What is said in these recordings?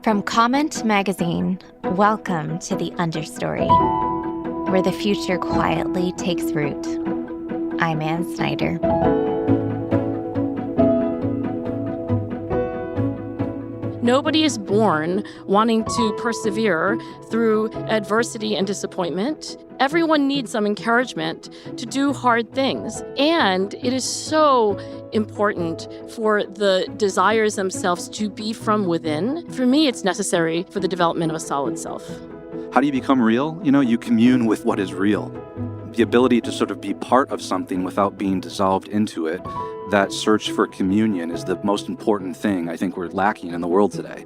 From Comment Magazine, welcome to the Understory, where the future quietly takes root. I'm Ann Snyder. Nobody is born wanting to persevere through adversity and disappointment. Everyone needs some encouragement to do hard things. And it is so important for the desires themselves to be from within. For me, it's necessary for the development of a solid self. How do you become real? You commune with what is real. The ability to sort of be part of something without being dissolved into it. That search for communion is the most important thing I think we're lacking in the world today.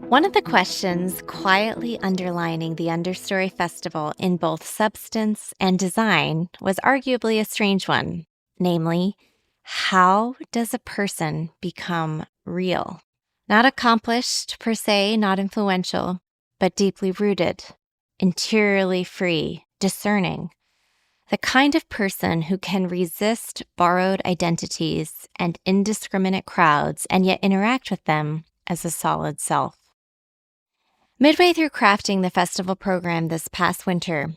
One of the questions quietly underlining the Understory Festival in both substance and design was arguably a strange one, namely, how does a person become real? Not accomplished per se, not influential, but deeply rooted, interiorly free, discerning. The kind of person who can resist borrowed identities and indiscriminate crowds and yet interact with them as a solid self. Midway through crafting the festival program this past winter,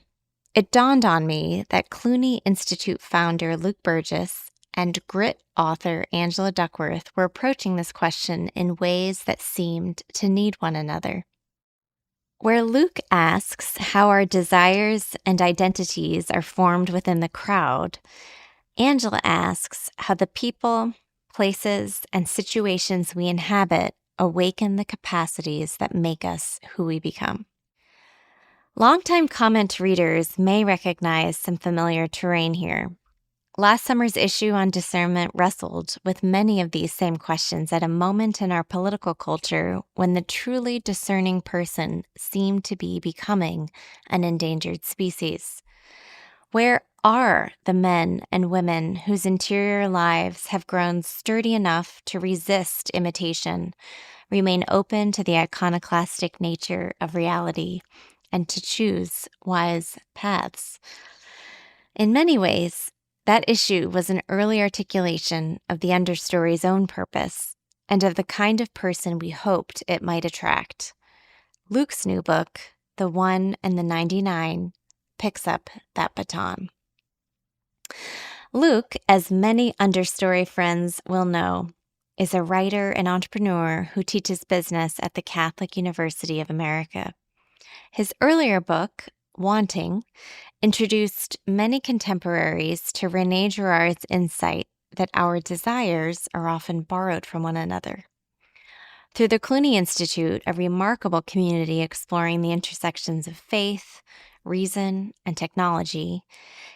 it dawned on me that Cluny Institute founder Luke Burgis and Grit author Angela Duckworth were approaching this question in ways that seemed to need one another. Where Luke asks how our desires and identities are formed within the crowd, Angela asks how the people, places, and situations we inhabit awaken the capacities that make us who we become. Longtime comment readers may recognize some familiar terrain here. Last summer's issue on discernment wrestled with many of these same questions at a moment in our political culture when the truly discerning person seemed to be becoming an endangered species. Where are the men and women whose interior lives have grown sturdy enough to resist imitation, remain open to the iconoclastic nature of reality, and to choose wise paths? In many ways, that issue was an early articulation of the Understory's own purpose and of the kind of person we hoped it might attract. Luke's new book, The One and the 99, picks up that baton. Luke, as many Understory friends will know, is a writer and entrepreneur who teaches business at the Catholic University of America. His earlier book, Wanting, introduced many contemporaries to René Girard's insight that our desires are often borrowed from one another. Through the Cluny Institute, a remarkable community exploring the intersections of faith, reason, and technology,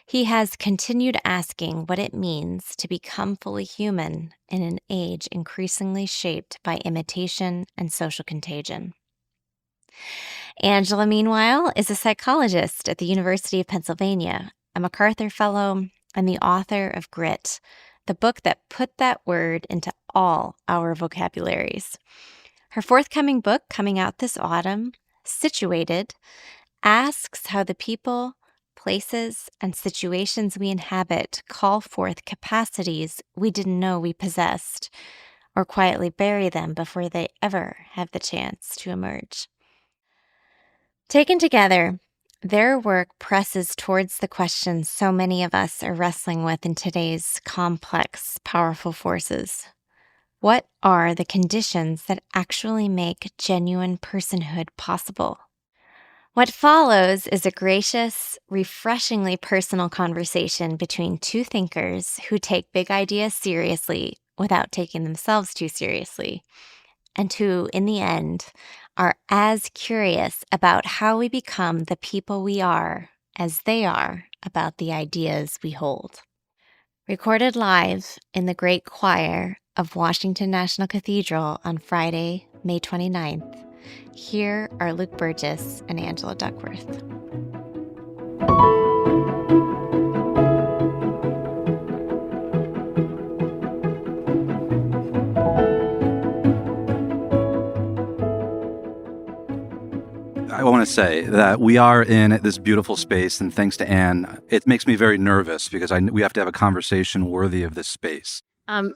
he has continued asking what it means to become fully human in an age increasingly shaped by imitation and social contagion. Angela, meanwhile, is a psychologist at the University of Pennsylvania, a MacArthur Fellow, and the author of Grit, the book that put that word into all our vocabularies. Her forthcoming book, coming out this autumn, Situated, asks how the people, places, and situations we inhabit call forth capacities we didn't know we possessed, or quietly bury them before they ever have the chance to emerge. Taken together, their work presses towards the questions so many of us are wrestling with in today's complex, powerful forces. What are the conditions that actually make genuine personhood possible? What follows is a gracious, refreshingly personal conversation between two thinkers who take big ideas seriously without taking themselves too seriously, and who, in the end, are as curious about how we become the people we are as they are about the ideas we hold. Recorded live in the Great Choir of Washington National Cathedral on Friday, May 29th, here are Luke Burgis and Angela Duckworth. I want to must say that we are in this beautiful space, and thanks to Anne, it makes me very nervous because we have to have a conversation worthy of this space.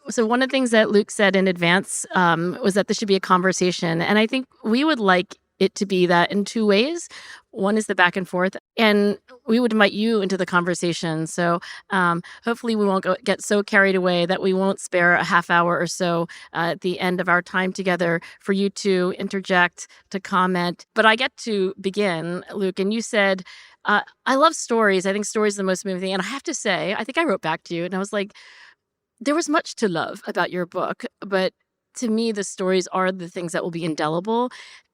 So one of the things that Luke said in advance was that this should be a conversation. And I think we would like it to be that in two ways. One is the back and forth, and we would invite you into the conversation. So hopefully we won't get so carried away that we won't spare a half hour or so at the end of our time together for you to interject, to comment. But I get to begin, Luke, and you said, I love stories. I think stories are the most moving thing. And I have to say, I think I wrote back to you and I was like, there was much to love about your book, but to me, the stories are the things that will be indelible.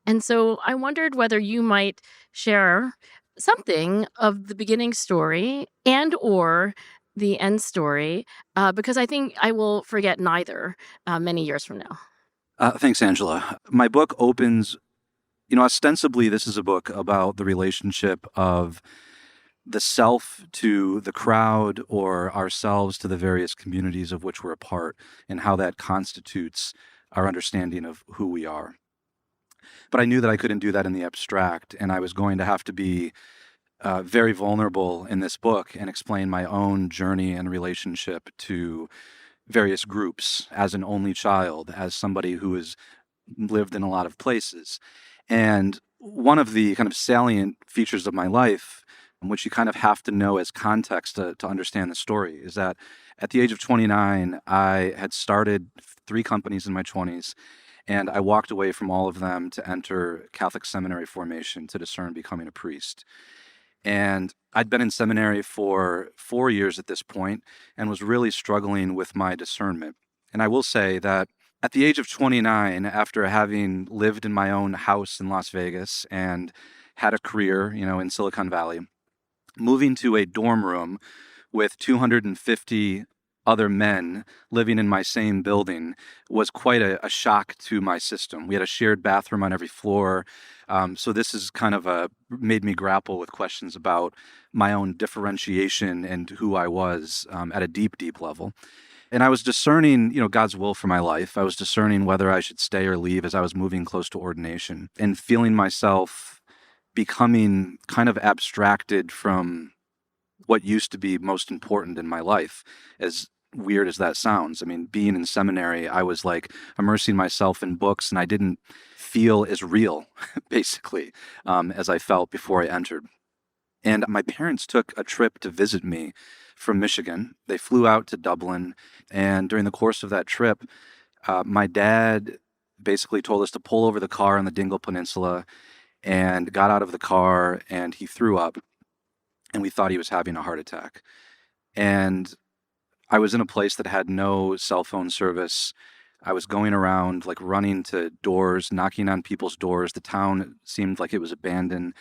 And so I wondered whether you might share something of the beginning story and or the end story, because I think I will forget neither many years from now. Thanks, Angela. My book opens, ostensibly this is a book about the relationship of the self to the crowd or ourselves to the various communities of which we're a part and how that constitutes our understanding of who we are. But I knew that I couldn't do that in the abstract, and I was going to have to be very vulnerable in this book and explain my own journey and relationship to various groups as an only child, as somebody who has lived in a lot of places. And one of the kind of salient features of my life, which you kind of have to know as context to understand the story, is that at the age of 29, I had started 3 companies in my 20s, and I walked away from all of them to enter Catholic seminary formation to discern becoming a priest. And I'd been in seminary for 4 years at this point and was really struggling with my discernment. And I will say that at the age of 29, after having lived in my own house in Las Vegas and had a career, in Silicon Valley, moving to a dorm room with 250 other men living in my same building was quite a shock to my system. We had a shared bathroom on every floor. So this is kind of made me grapple with questions about my own differentiation and who I was at a deep, deep level. And I was discerning, God's will for my life. I was discerning whether I should stay or leave as I was moving close to ordination and feeling myself becoming kind of abstracted from what used to be most important in my life, as weird as that sounds. I mean, being in seminary, I was like immersing myself in books and I didn't feel as real, basically, as I felt before I entered. And my parents took a trip to visit me from Michigan. They flew out to Dublin. And during the course of that trip, my dad basically told us to pull over the car on the Dingle Peninsula and got out of the car and he threw up. And we thought he was having a heart attack. And I was in a place that had no cell phone service. I was going around, like running to doors, knocking on people's doors. The town seemed like it was abandoned.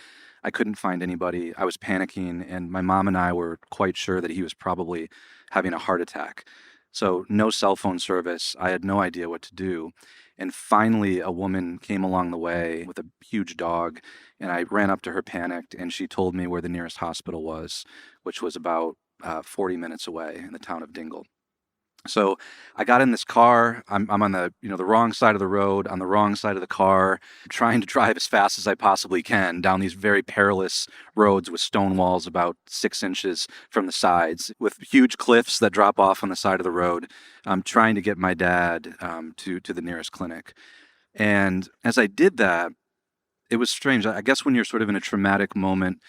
I couldn't find anybody. I was panicking, and my mom and I were quite sure that he was probably having a heart attack. So no cell phone service. I had no idea what to do. And finally, a woman came along the way with a huge dog, and I ran up to her panicked, and she told me where the nearest hospital was, which was about 40 minutes away in the town of Dingle. So I got in this car. I'm on the the wrong side of the road, on the wrong side of the car, trying to drive as fast as I possibly can down these very perilous roads with stone walls about 6 inches from the sides, with huge cliffs that drop off on the side of the road. I'm trying to get my dad to the nearest clinic. And as I did that, it was strange. I guess when you're sort of in a traumatic moment,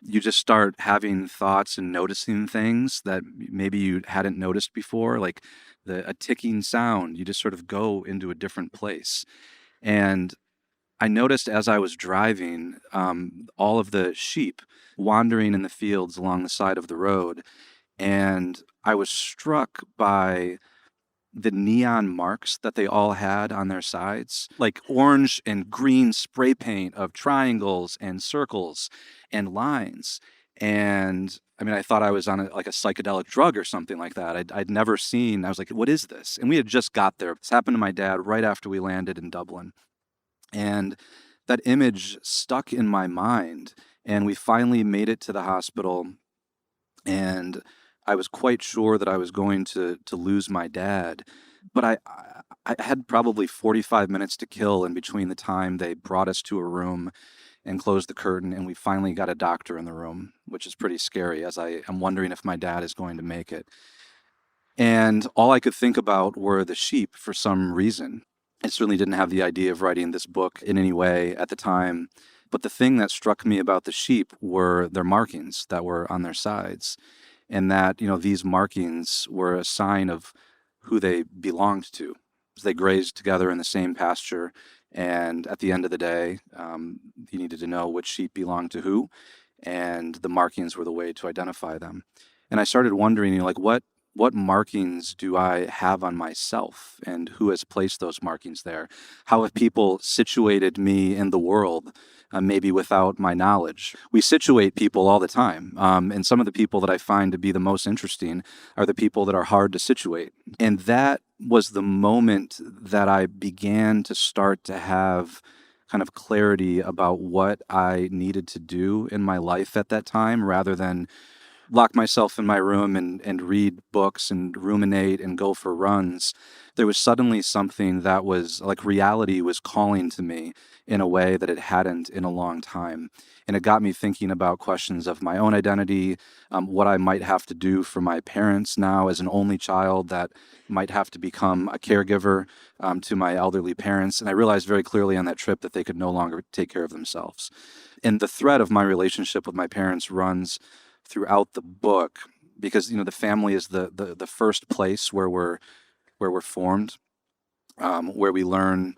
you just start having thoughts and noticing things that maybe you hadn't noticed before, like a ticking sound. You just sort of go into a different place. And I noticed as I was driving, all of the sheep wandering in the fields along the side of the road. And I was struck by the neon marks that they all had on their sides, like orange and green spray paint of triangles and circles and lines. And I mean, I thought I was on a psychedelic drug or something like that. I'd never seen, I was like, what is this? And we had just got there. This happened to my dad right after we landed in Dublin. And that image stuck in my mind. And we finally made it to the hospital. And I was quite sure that I was going to lose my dad, but I had probably 45 minutes to kill in between the time they brought us to a room and closed the curtain, and we finally got a doctor in the room, which is pretty scary, as I am wondering if my dad is going to make it. And all I could think about were the sheep for some reason. I certainly didn't have the idea of writing this book in any way at the time. But the thing that struck me about the sheep were their markings that were on their sides. And that, these markings were a sign of who they belonged to. They grazed together in the same pasture. And at the end of the day, you needed to know which sheep belonged to who. And the markings were the way to identify them. And I started wondering, what markings do I have on myself, and who has placed those markings there? How have people situated me in the world, maybe without my knowledge? We situate people all the time, and some of the people that I find to be the most interesting are the people that are hard to situate. And that was the moment that I began to start to have kind of clarity about what I needed to do in my life at that time, rather than lock myself in my room and read books and ruminate and go for runs. There was suddenly something that was like reality was calling to me in a way that it hadn't in a long time. And it got me thinking about questions of my own identity, what I might have to do for my parents now as an only child that might have to become a caregiver to my elderly parents. And I realized very clearly on that trip that they could no longer take care of themselves. And the thread of my relationship with my parents runs throughout the book, because the family is the first place where we're formed, where we learn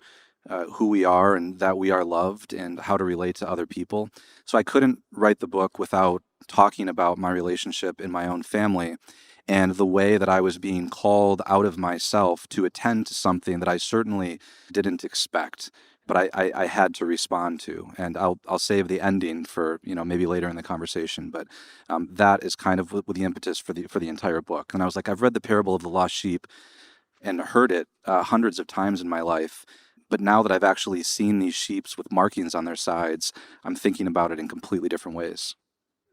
who we are and that we are loved and how to relate to other people. So I couldn't write the book without talking about my relationship in my own family and the way that I was being called out of myself to attend to something that I certainly didn't expect, but I had to respond to. And I'll save the ending for maybe later in the conversation. But that is kind of with the impetus for the entire book. And I was like, I've read the parable of the lost sheep and heard it hundreds of times in my life. But now that I've actually seen these sheeps with markings on their sides, I'm thinking about it in completely different ways.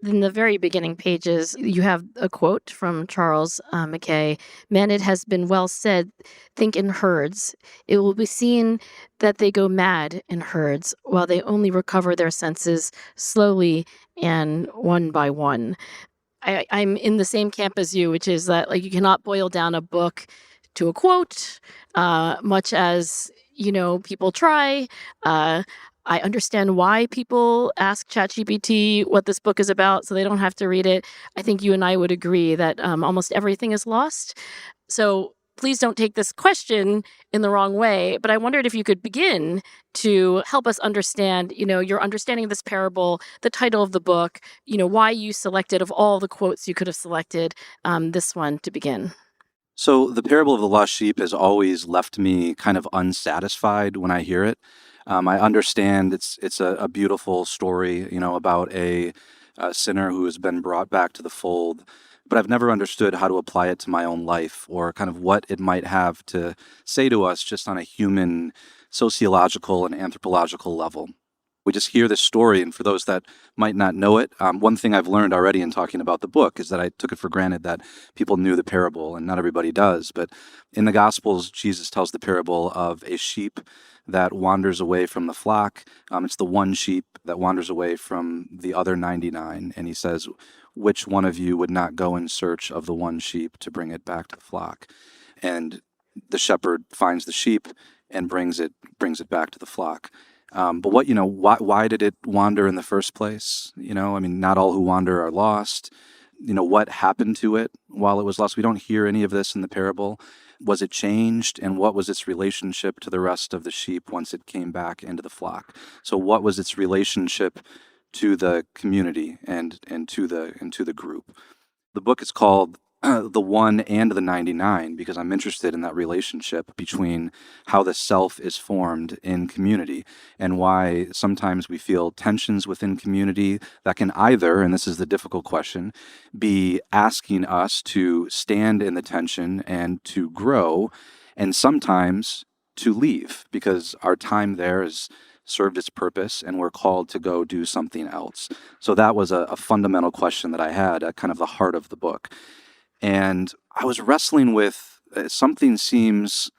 In the very beginning pages, you have a quote from Charles Mackay. Man, it has been well said, think in herds. It will be seen that they go mad in herds, while they only recover their senses slowly and one by one. I'm in the same camp as you, which is that like you cannot boil down a book to a quote, much as people try. I understand why people ask ChatGPT what this book is about, so they don't have to read it. I think you and I would agree that almost everything is lost. So please don't take this question in the wrong way. But I wondered if you could begin to help us understand, your understanding of this parable, the title of the book, why you selected of all the quotes you could have selected this one to begin. So the parable of the lost sheep has always left me kind of unsatisfied when I hear it. I understand it's a beautiful story, about a sinner who has been brought back to the fold, but I've never understood how to apply it to my own life or kind of what it might have to say to us just on a human, sociological, and anthropological level. We just hear this story, and for those that might not know it, one thing I've learned already in talking about the book is that I took it for granted that people knew the parable, and not everybody does. But in the Gospels, Jesus tells the parable of a sheep that wanders away from the flock. It's the one sheep that wanders away from the other 99, and he says, which one of you would not go in search of the one sheep to bring it back to the flock? And the shepherd finds the sheep and brings it back to the flock. But why did it wander in the first place? Not all who wander are lost. What happened to it while it was lost? We don't hear any of this in the parable. Was it changed? And what was its relationship to the rest of the sheep once it came back into the flock? So what was its relationship to the community and to the group? The book is called The One and the 99 because I'm interested in that relationship between how the self is formed in community and why sometimes we feel tensions within community that can either, and this is the difficult question, be asking us to stand in the tension and to grow, and sometimes to leave because our time there is served its purpose and we're called to go do something else. So that was a fundamental question that I had at kind of the heart of the book. And I was wrestling with something seems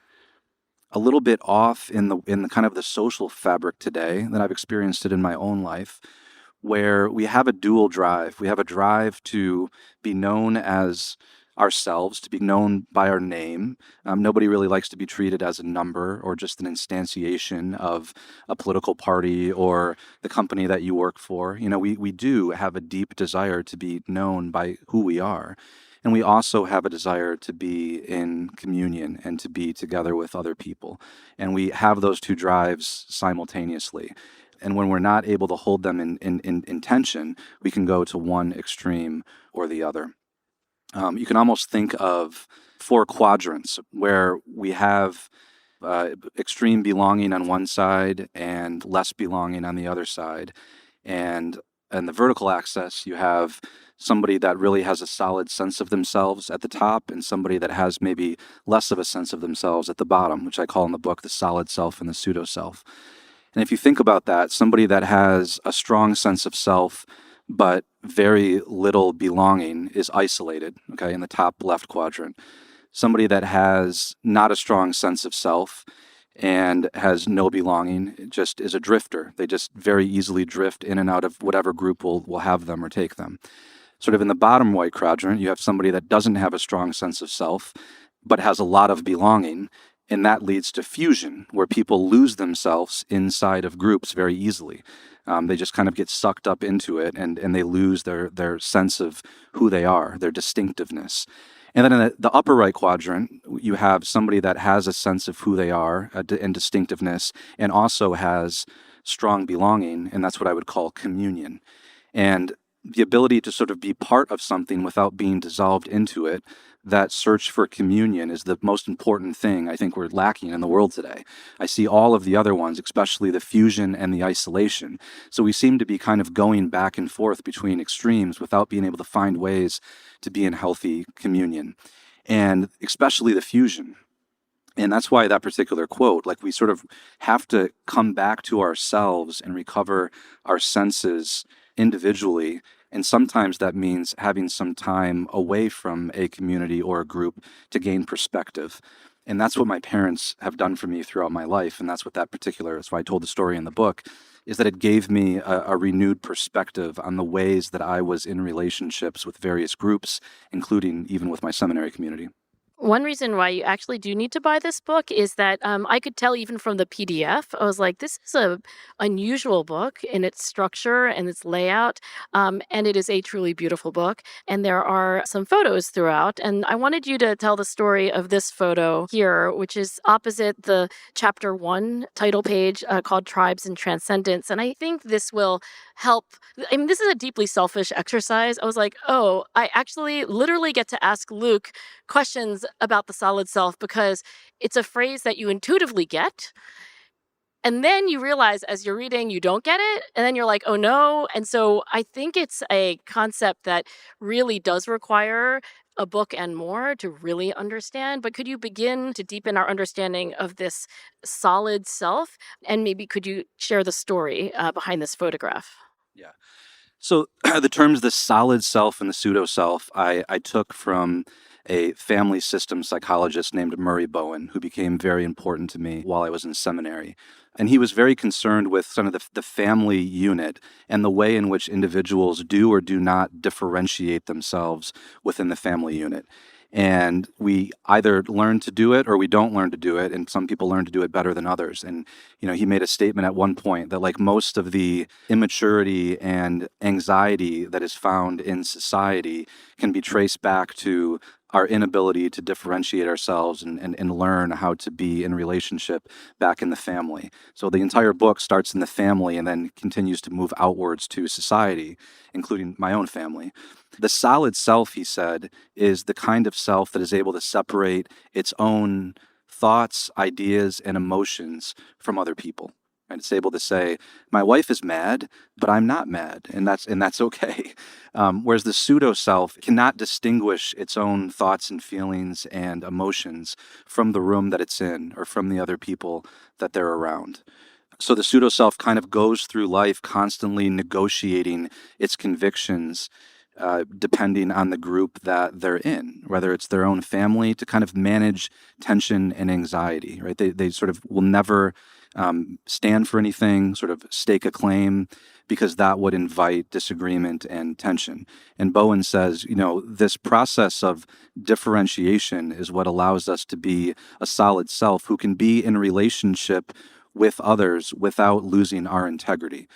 a little bit off in the kind of the social fabric today that I've experienced it in my own life, where we have a dual drive. We have a drive to be known as ourselves, to be known by our name. Nobody really likes to be treated as a number or just an instantiation of a political party or the company that you work for. We do have a deep desire to be known by who we are. And we also have a desire to be in communion and to be together with other people. And we have those two drives simultaneously. And when we're not able to hold them in tension, we can go to one extreme or the other. You can almost think of four quadrants where we have extreme belonging on one side and less belonging on the other side. And in the vertical axis, you have somebody that really has a solid sense of themselves at the top and somebody that has maybe less of a sense of themselves at the bottom, which I call in the book the solid self and the pseudo self. And if you think about that, somebody that has a strong sense of self but very little belonging is isolated, okay, in the top left quadrant. Somebody that has not a strong sense of self and has no belonging just is a drifter. They just very easily drift in and out of whatever group will have them or take them. Sort of in the bottom white quadrant, you have somebody that doesn't have a strong sense of self but has a lot of belonging. And that leads to fusion, where people lose themselves inside of groups very easily. They just kind of get sucked up into it, and they lose their sense of who they are, their distinctiveness. And then in the upper right quadrant, you have somebody that has a sense of who they are and distinctiveness, and also has strong belonging, and that's what I would call communion. And the ability to sort of be part of something without being dissolved into it, that search for communion is the most important thing I think we're lacking in the world today. I see all of the other ones, especially the fusion and the isolation. So we seem to be kind of going back and forth between extremes without being able to find ways to be in healthy communion, and especially the fusion. And that's why that particular quote, like we sort of have to come back to ourselves and recover our senses individually. And sometimes that means having some time away from a community or a group to gain perspective. And that's what my parents have done for me throughout my life. And that's what that's why I told the story in the book, is that it gave me a renewed perspective on the ways that I was in relationships with various groups, including even with my seminary community. One reason why you actually do need to buy this book is that I could tell even from the PDF, I was like, this is a unusual book in its structure and its layout, and it is a truly beautiful book. And there are some photos throughout, and I wanted you to tell the story of this photo here, which is opposite the chapter 1 title page called Tribes and Transcendence. And I think this will help. I mean, this is a deeply selfish exercise. I was like, oh, I actually literally get to ask Luke questions about the solid self because it's a phrase that you intuitively get. And then you realize as you're reading, you don't get it. And then you're like, oh no. And so I think it's a concept that really does require a book and more to really understand. But could you begin to deepen our understanding of this solid self? And maybe could you share the story behind this photograph? Yeah. So the terms the solid self and the pseudo self, I took from a family system psychologist named Murray Bowen, who became very important to me while I was in seminary. And he was very concerned with some of the family unit and the way in which individuals do or do not differentiate themselves within the family unit. And we either learn to do it or we don't learn to do it. And some people learn to do it better than others. And, he made a statement at one point that like most of the immaturity and anxiety that is found in society can be traced back to our inability to differentiate ourselves and learn how to be in relationship back in the family. So the entire book starts in the family and then continues to move outwards to society, including my own family. The solid self, he said, is the kind of self that is able to separate its own thoughts, ideas, and emotions from other people. And it's able to say, my wife is mad, but I'm not mad, and that's okay. Whereas the pseudo self cannot distinguish its own thoughts and feelings and emotions from the room that it's in or from the other people that they're around. So the pseudo self kind of goes through life constantly negotiating its convictions depending on the group that they're in, whether it's their own family, to kind of manage tension and anxiety, right? They sort of will never stand for anything, sort of stake a claim, because that would invite disagreement and tension. And Bowen says, this process of differentiation is what allows us to be a solid self who can be in relationship with others without losing our integrity,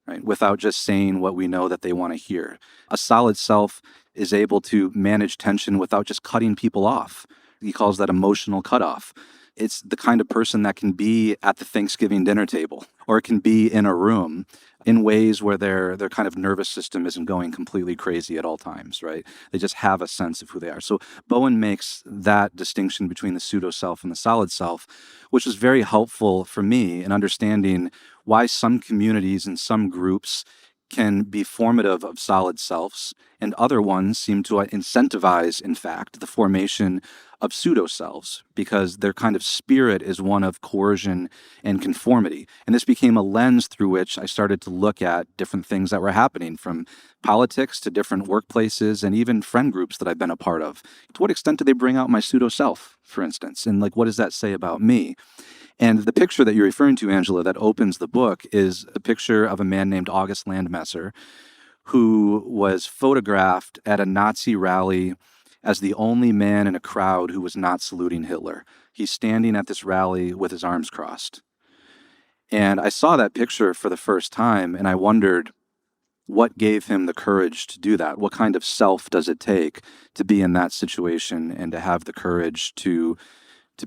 right? Without just saying what we know that they want to hear. A solid self is able to manage tension without just cutting people off. He calls that emotional cutoff. It's the kind of person that can be at the Thanksgiving dinner table, or it can be in a room in ways where their kind of nervous system isn't going completely crazy at all times, right? They just have a sense of who they are. So Bowen makes that distinction between the pseudo self and the solid self, which was very helpful for me in understanding why some communities and some groups can be formative of solid selves, and other ones seem to incentivize, in fact, the formation of pseudo selves, because their kind of spirit is one of coercion and conformity. And this became a lens through which I started to look at different things that were happening, from politics to different workplaces and even friend groups that I've been a part of. To what extent do they bring out my pseudo self, for instance? And what does that say about me? And the picture that you're referring to, Angela, that opens the book is a picture of a man named August Landmesser, who was photographed at a Nazi rally as the only man in a crowd who was not saluting Hitler. He's standing at this rally with his arms crossed. And I saw that picture for the first time, and I wondered what gave him the courage to do that. What kind of self does it take to be in that situation and to have the courage to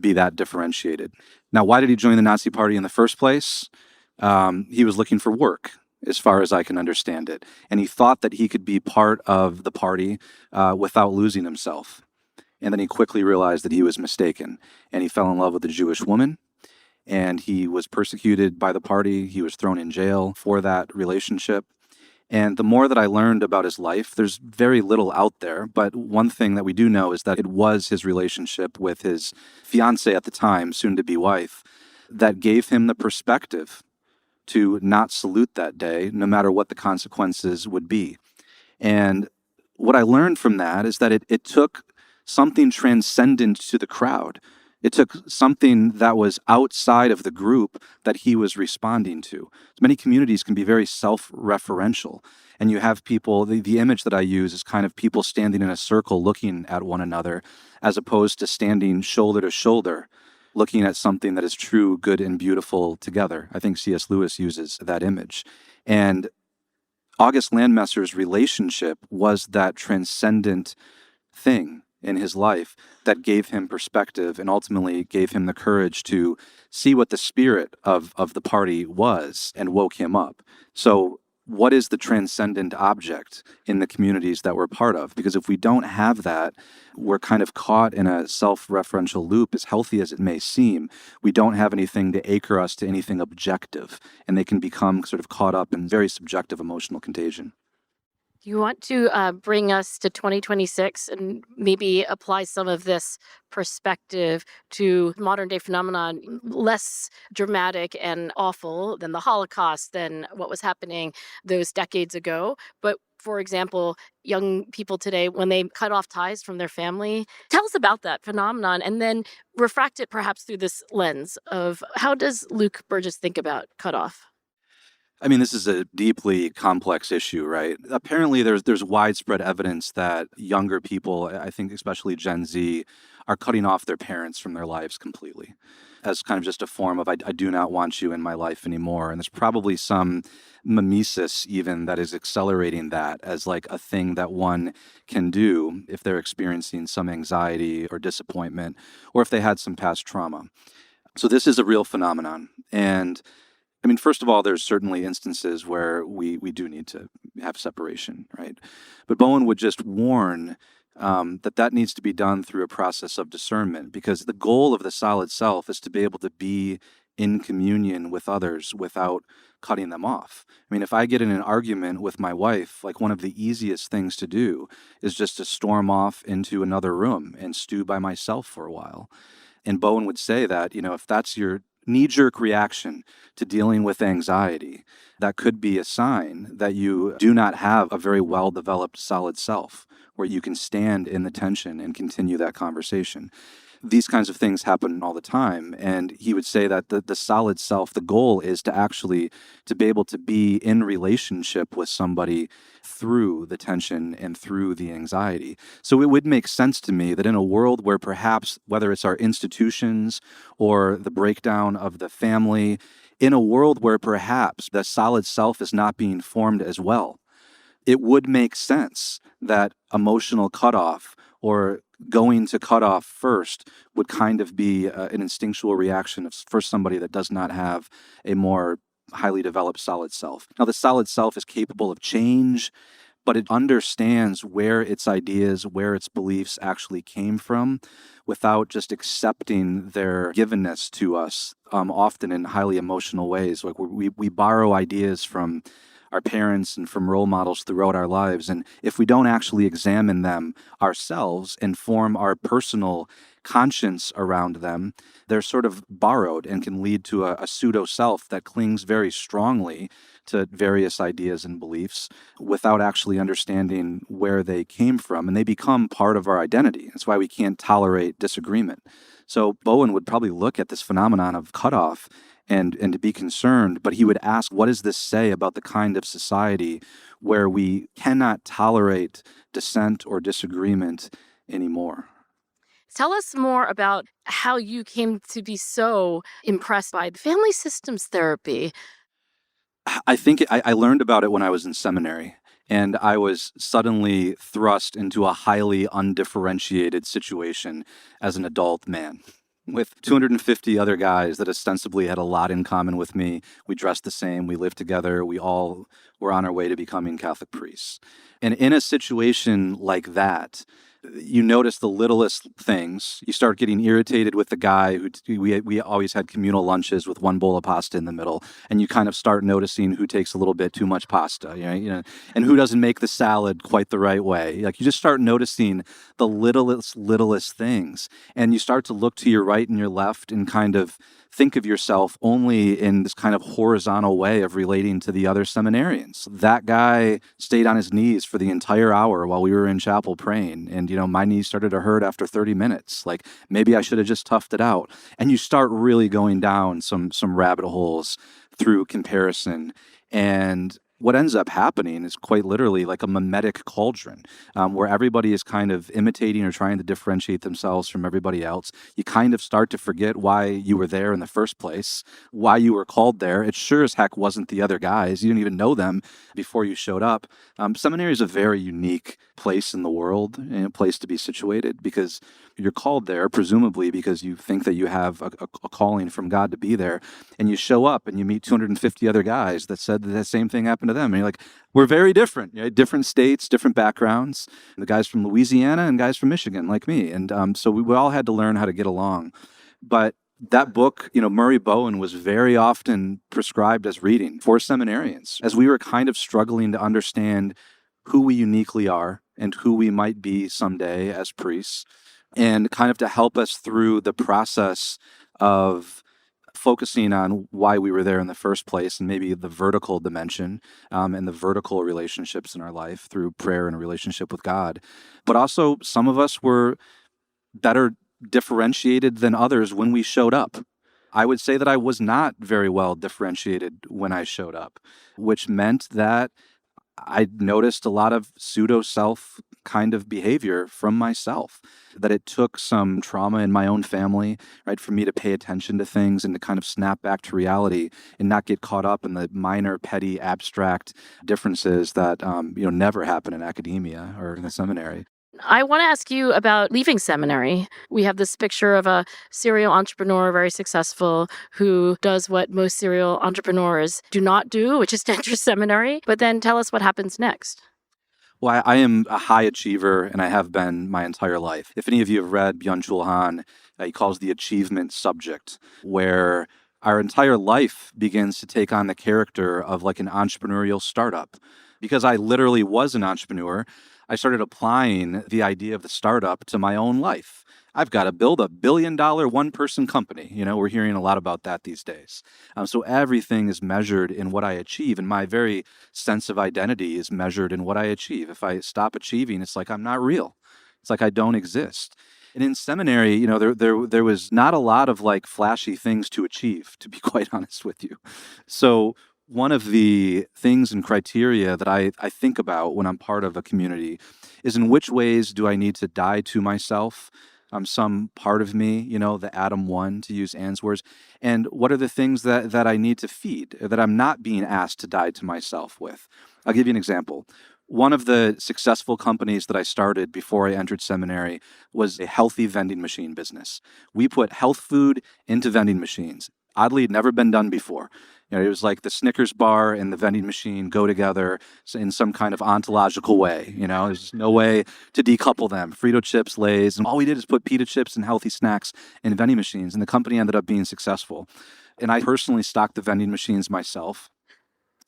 be that differentiated? Now, why did he join the Nazi Party in the first place? He was looking for work, as far as I can understand it. And he thought that he could be part of the party without losing himself. And then he quickly realized that he was mistaken. And he fell in love with a Jewish woman. And he was persecuted by the party. He was thrown in jail for that relationship. And the more that I learned about his life, there's very little out there. But one thing that we do know is that it was his relationship with his fiancée at the time, soon-to-be wife, that gave him the perspective to not salute that day, no matter what the consequences would be. And what I learned from that is that it took something transcendent to the crowd. It took something that was outside of the group that he was responding to. Many communities can be very self-referential, and you have people, the image that I use is kind of people standing in a circle looking at one another, as opposed to standing shoulder to shoulder, looking at something that is true, good, and beautiful together. I think C.S. Lewis uses that image. And August Landmesser's relationship was that transcendent thing in his life that gave him perspective and ultimately gave him the courage to see what the spirit of the party was and woke him up. So what is the transcendent object in the communities that we're part of? Because if we don't have that, we're kind of caught in a self-referential loop, as healthy as it may seem. We don't have anything to anchor us to anything objective, and they can become sort of caught up in very subjective emotional contagion. You want to bring us to 2026 and maybe apply some of this perspective to modern day phenomenon, less dramatic and awful than the Holocaust, than what was happening those decades ago. But for example, young people today, when they cut off ties from their family, tell us about that phenomenon and then refract it perhaps through this lens of how does Luke Burgis think about cutoff? I mean, this is a deeply complex issue, right? Apparently, there's widespread evidence that younger people, I think especially Gen Z, are cutting off their parents from their lives completely, as kind of just a form of, I do not want you in my life anymore. And there's probably some mimesis even that is accelerating that as like a thing that one can do if they're experiencing some anxiety or disappointment, or if they had some past trauma. So this is a real phenomenon. And I mean, first of all, there's certainly instances where we do need to have separation, right? But Bowen would just warn that needs to be done through a process of discernment, because the goal of the solid self is to be able to be in communion with others without cutting them off. I mean, if I get in an argument with my wife, like one of the easiest things to do is just to storm off into another room and stew by myself for a while. And Bowen would say that, if that's your knee-jerk reaction to dealing with anxiety, that could be a sign that you do not have a very well-developed solid self where you can stand in the tension and continue that conversation. These kinds of things happen all the time. And he would say that the solid self, the goal is to actually to be able to be in relationship with somebody through the tension and through the anxiety. So it would make sense to me that in a world where perhaps, whether it's our institutions or the breakdown of the family, in a world where perhaps the solid self is not being formed as well, it would make sense that emotional cutoff or going to cut off first would kind of be an instinctual reaction for somebody that does not have a more highly developed solid self. Now, the solid self is capable of change, but it understands where its ideas, where its beliefs actually came from without just accepting their givenness to us, often in highly emotional ways. Like we borrow ideas from our parents and from role models throughout our lives. And if we don't actually examine them ourselves and form our personal conscience around them, they're sort of borrowed and can lead to a pseudo self that clings very strongly to various ideas and beliefs without actually understanding where they came from. And they become part of our identity. That's why we can't tolerate disagreement. So Bowen would probably look at this phenomenon of cutoff and to be concerned, but he would ask, what does this say about the kind of society where we cannot tolerate dissent or disagreement anymore? Tell us more about how you came to be so impressed by family systems therapy. I think I learned about it when I was in seminary, and I was suddenly thrust into a highly undifferentiated situation as an adult man with 250 other guys that ostensibly had a lot in common with me. We dressed the same, we lived together, we all were on our way to becoming Catholic priests. And in a situation like that, you notice the littlest things. You start getting irritated with the guy who we always had communal lunches with one bowl of pasta in the middle, and you kind of start noticing who takes a little bit too much pasta, and who doesn't make the salad quite the right way. Like you just start noticing the littlest things, and you start to look to your right and your left and kind of think of yourself only in this kind of horizontal way of relating to the other seminarians. That guy stayed on his knees for the entire hour while we were in chapel praying. And, my knees started to hurt after 30 minutes. Like maybe I should have just toughed it out. And you start really going down some rabbit holes through comparison. And what ends up happening is quite literally like a mimetic cauldron, where everybody is kind of imitating or trying to differentiate themselves from everybody else. You kind of start to forget why you were there in the first place, why you were called there. It sure as heck wasn't the other guys. You didn't even know them before you showed up. Seminary is a very unique place in the world and a place to be situated because you're called there, presumably because you think that you have a calling from God to be there. And you show up and you meet 250 other guys that said that the same thing happened to them. And you're like, we're very different, different states, different backgrounds. The guys from Louisiana and guys from Michigan, like me. And so we all had to learn how to get along. But that book, Murray Bowen was very often prescribed as reading for seminarians as we were kind of struggling to understand who we uniquely are and who we might be someday as priests, and kind of to help us through the process of focusing on why we were there in the first place and maybe the vertical dimension and the vertical relationships in our life through prayer and a relationship with God. But also some of us were better differentiated than others when we showed up. I would say that I was not very well differentiated when I showed up, which meant that I noticed a lot of pseudo self kind of behavior from myself, that it took some trauma in my own family, right, for me to pay attention to things and to kind of snap back to reality and not get caught up in the minor, petty, abstract differences that, never happen in academia or in the seminary. I want to ask you about leaving seminary. We have this picture of a serial entrepreneur, very successful, who does what most serial entrepreneurs do not do, which is to enter seminary. But then tell us what happens next. Well, I am a high achiever, and I have been my entire life. If any of you have read Byung-Chul Han, he calls the achievement subject, where our entire life begins to take on the character of like an entrepreneurial startup. Because I literally was an entrepreneur, I started applying the idea of the startup to my own life. I've got to build a $1 billion one-person company. We're hearing a lot about that these days. So everything is measured in what I achieve, and my very sense of identity is measured in what I achieve. If I stop achieving, it's like I'm not real. It's like I don't exist. And in seminary, there was not a lot of like flashy things to achieve, to be quite honest with you. So one of the things and criteria that I think about when I'm part of a community is in which ways do I need to die to myself, some part of me, the Atom 1, to use Anne's words, and what are the things that I need to feed, that I'm not being asked to die to myself with. I'll give you an example. One of the successful companies that I started before I entered seminary was a healthy vending machine business. We put health food into vending machines. Oddly, it never been done before. It was like the Snickers bar and the vending machine go together in some kind of ontological way. There's no way to decouple them. Frito chips, Lay's, and all we did is put pita chips and healthy snacks in vending machines, and the company ended up being successful. And I personally stocked the vending machines myself,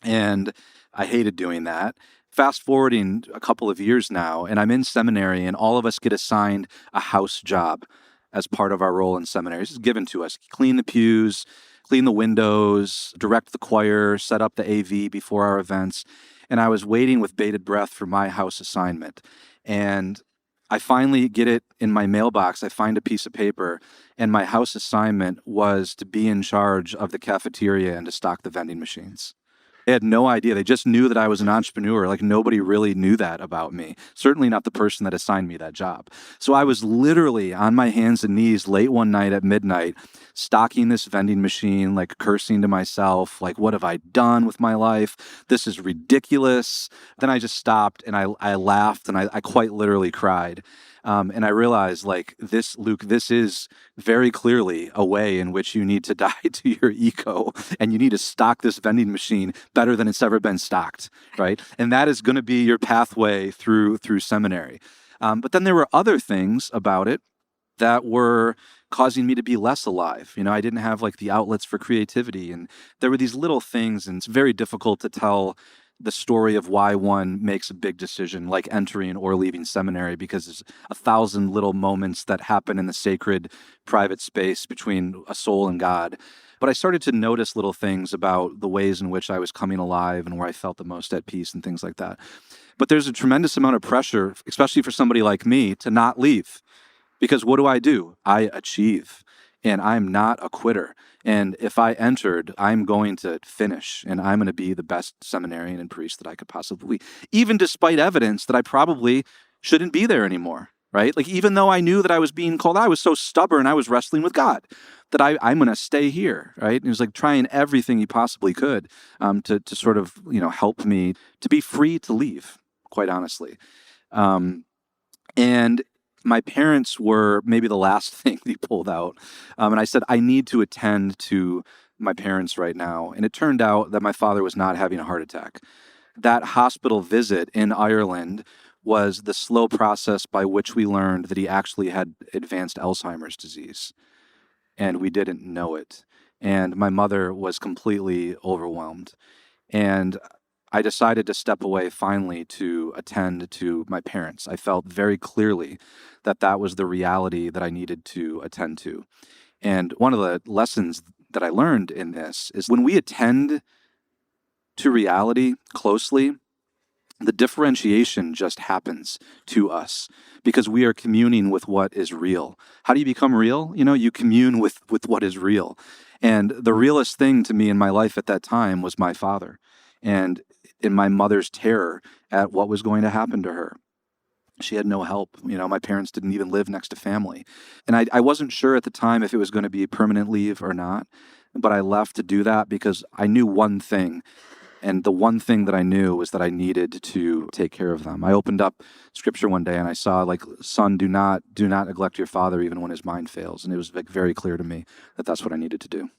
and I hated doing that. Fast forwarding a couple of years now, and I'm in seminary, and all of us get assigned a house job as part of our role in seminary. This is given to us. Clean the pews, clean the windows, direct the choir, set up the AV before our events. And I was waiting with bated breath for my house assignment. And I finally get it in my mailbox. I find a piece of paper, and my house assignment was to be in charge of the cafeteria and to stock the vending machines. They had no idea. They just knew that I was an entrepreneur. Like, nobody really knew that about me. Certainly not the person that assigned me that job. So I was literally on my hands and knees late one night at midnight, stocking this vending machine, like cursing to myself, like, what have I done with my life? This is ridiculous. Then I just stopped and I laughed, and I quite literally cried. And I realized, like, Luke, this is very clearly a way in which you need to die to your ego, and you need to stock this vending machine better than it's ever been stocked, right? And that is going to be your pathway through seminary. But then there were other things about it that were causing me to be less alive. I didn't have like the outlets for creativity, and there were these little things, and it's very difficult to tell the story of why one makes a big decision like entering or leaving seminary, because there's 1,000 little moments that happen in the sacred private space between a soul and God. But I started to notice little things about the ways in which I was coming alive and where I felt the most at peace and things like that. But there's a tremendous amount of pressure, especially for somebody like me, to not leave. Because what do? I achieve. And I'm not a quitter. And if I entered, I'm going to finish, and I'm going to be the best seminarian and priest that I could possibly be, even despite evidence that I probably shouldn't be there anymore, right? Like, even though I knew that I was being called, I was so stubborn, I was wrestling with God, that I'm going to stay here, right? And he was like trying everything he possibly could to sort of, help me to be free to leave, quite honestly. And my parents were maybe the last thing they pulled out. And I said, I need to attend to my parents right now. And it turned out that my father was not having a heart attack. That hospital visit in Ireland was the slow process by which we learned that he actually had advanced Alzheimer's disease. And we didn't know it. And my mother was completely overwhelmed. And I decided to step away finally to attend to my parents. I felt very clearly that that was the reality that I needed to attend to. And one of the lessons that I learned in this is when we attend to reality closely, the differentiation just happens to us because we are communing with what is real. How do you become real? You commune with what is real. And the realest thing to me in my life at that time was my father. And in my mother's terror at what was going to happen to her. She had no help. My parents didn't even live next to family. And I wasn't sure at the time if it was going to be a permanent leave or not, but I left to do that because I knew one thing. And the one thing that I knew was that I needed to take care of them. I opened up scripture one day and I saw, like, son, do not neglect your father even when his mind fails. And it was very clear to me that that's what I needed to do.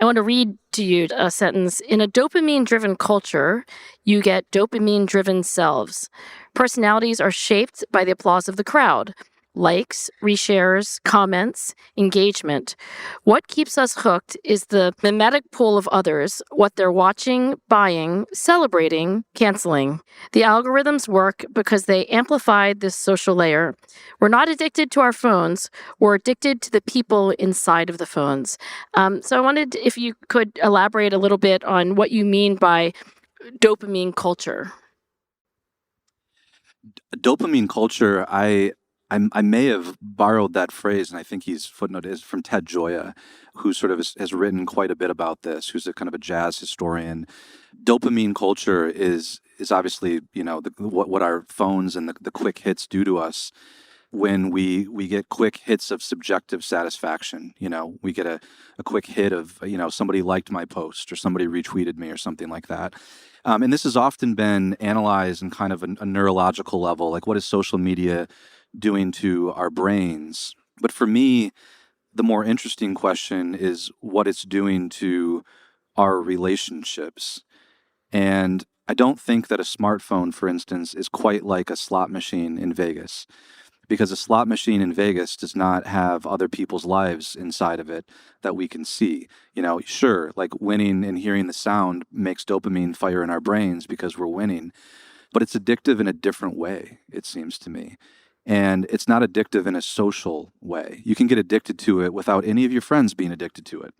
I want to read to you a sentence. In a dopamine-driven culture, you get dopamine-driven selves. Personalities are shaped by the applause of the crowd. likes, reshares, comments, engagement. What keeps us hooked is the mimetic pull of others, what they're watching, buying, celebrating, canceling. The algorithms work because they amplify this social layer. We're not addicted to our phones, we're addicted to the people inside of the phones. So I wondered if you could elaborate a little bit on what you mean by dopamine culture. Dopamine culture, I may have borrowed that phrase, and I think he's footnoted is from Ted Gioia, who sort of has written quite a bit about this, who's a kind of a jazz historian. Dopamine culture is obviously, what our phones and the quick hits do to us when we get quick hits of subjective satisfaction. We get a quick hit of, somebody liked my post or somebody retweeted me or something like that. And this has often been analyzed in kind of a neurological level, like what is social media doing to our brains? But for me, the more interesting question is what it's doing to our relationships. And I don't think that a smartphone, for instance, is quite like a slot machine in Vegas, because a slot machine in Vegas does not have other people's lives inside of it that we can see. Sure, like winning and hearing the sound makes dopamine fire in our brains because we're winning, but it's addictive in a different way, it seems to me. And it's not addictive in a social way. You can get addicted to it without any of your friends being addicted to it.